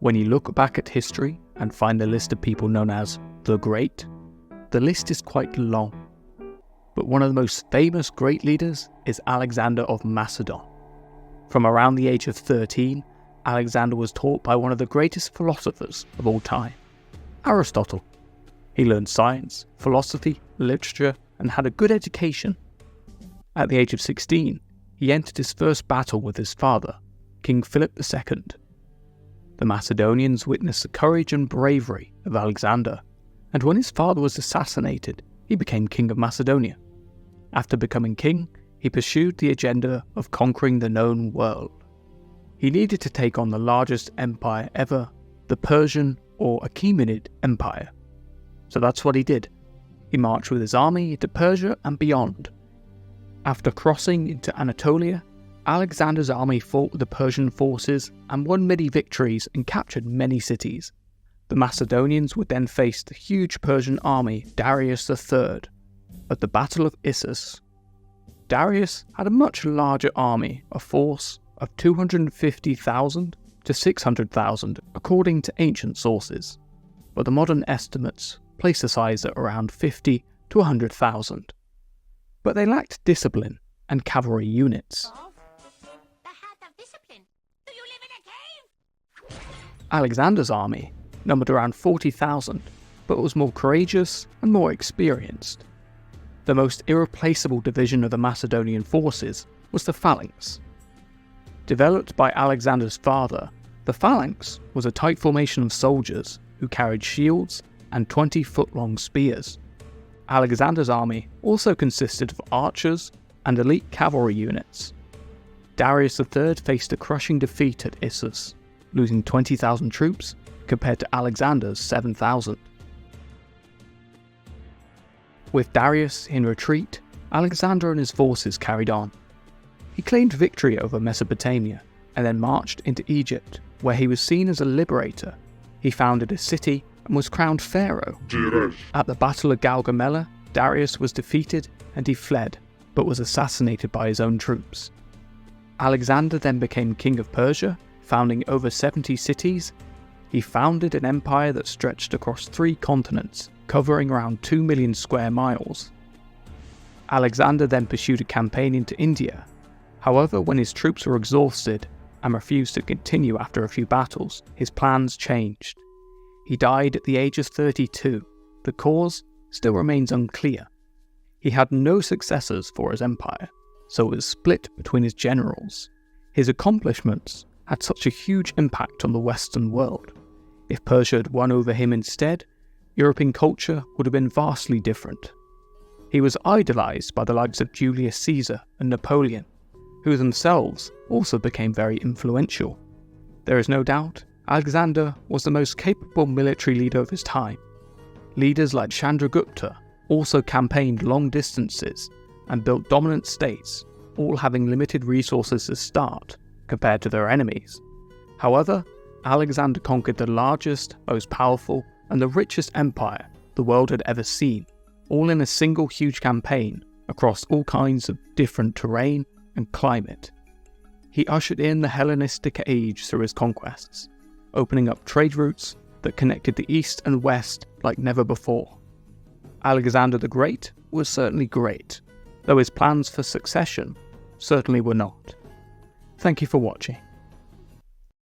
When you look back at history and find the list of people known as the Great, the list is quite long. But one of the most famous great leaders is Alexander of Macedon. From around the age of 13, Alexander was taught by one of the greatest philosophers of all time, Aristotle. He learned science, philosophy, literature, and had a good education. At the age of 16, he entered his first battle with his father, King Philip II. The Macedonians witnessed the courage and bravery of Alexander, and when his father was assassinated, he became King of Macedonia. After becoming king, he pursued the agenda of conquering the known world. He needed to take on the largest empire ever, the Persian or Achaemenid Empire. So that's what he did. He marched with his army into Persia and beyond. After crossing into Anatolia, Alexander's army fought with the Persian forces and won many victories and captured many cities. The Macedonians would then face the huge Persian army Darius III at the Battle of Issus. Darius had a much larger army, a force of 250,000 to 600,000 according to ancient sources, but the modern estimates place the size at around 50 to 100,000. But they lacked discipline and cavalry units. Alexander's army numbered around 40,000, but was more courageous and more experienced. The most irreplaceable division of the Macedonian forces was the phalanx. Developed by Alexander's father, the phalanx was a tight formation of soldiers who carried shields and 20-foot-long spears. Alexander's army also consisted of archers and elite cavalry units. Darius III faced a crushing defeat at Issus, losing 20,000 troops compared to Alexander's 7,000. With Darius in retreat, Alexander and his forces carried on. He claimed victory over Mesopotamia and then marched into Egypt, where he was seen as a liberator. He founded a city and was crowned pharaoh. At the Battle of Gaugamela, Darius was defeated and he fled, but was assassinated by his own troops. Alexander then became king of Persia, founding over 70 cities. He founded an empire that stretched across 3 continents, covering around 2 million square miles. Alexander then pursued a campaign into India. However, when his troops were exhausted and refused to continue after a few battles, his plans changed. He died at the age of 32. The cause still remains unclear. He had no successors for his empire, so it was split between his generals. His accomplishments had such a huge impact on the Western world. If Persia had won over him instead, European culture would have been vastly different. He was idolized by the likes of Julius Caesar and Napoleon, who themselves also became very influential. There is no doubt Alexander was the most capable military leader of his time. Leaders like Chandragupta also campaigned long distances and built dominant states, all having limited resources to start compared to their enemies. However, Alexander conquered the largest, most powerful, and the richest empire the world had ever seen, all in a single huge campaign across all kinds of different terrain and climate. He ushered in the Hellenistic age through his conquests, opening up trade routes that connected the East and West like never before. Alexander the Great was certainly great, though his plans for succession certainly were not. Thank you for watching.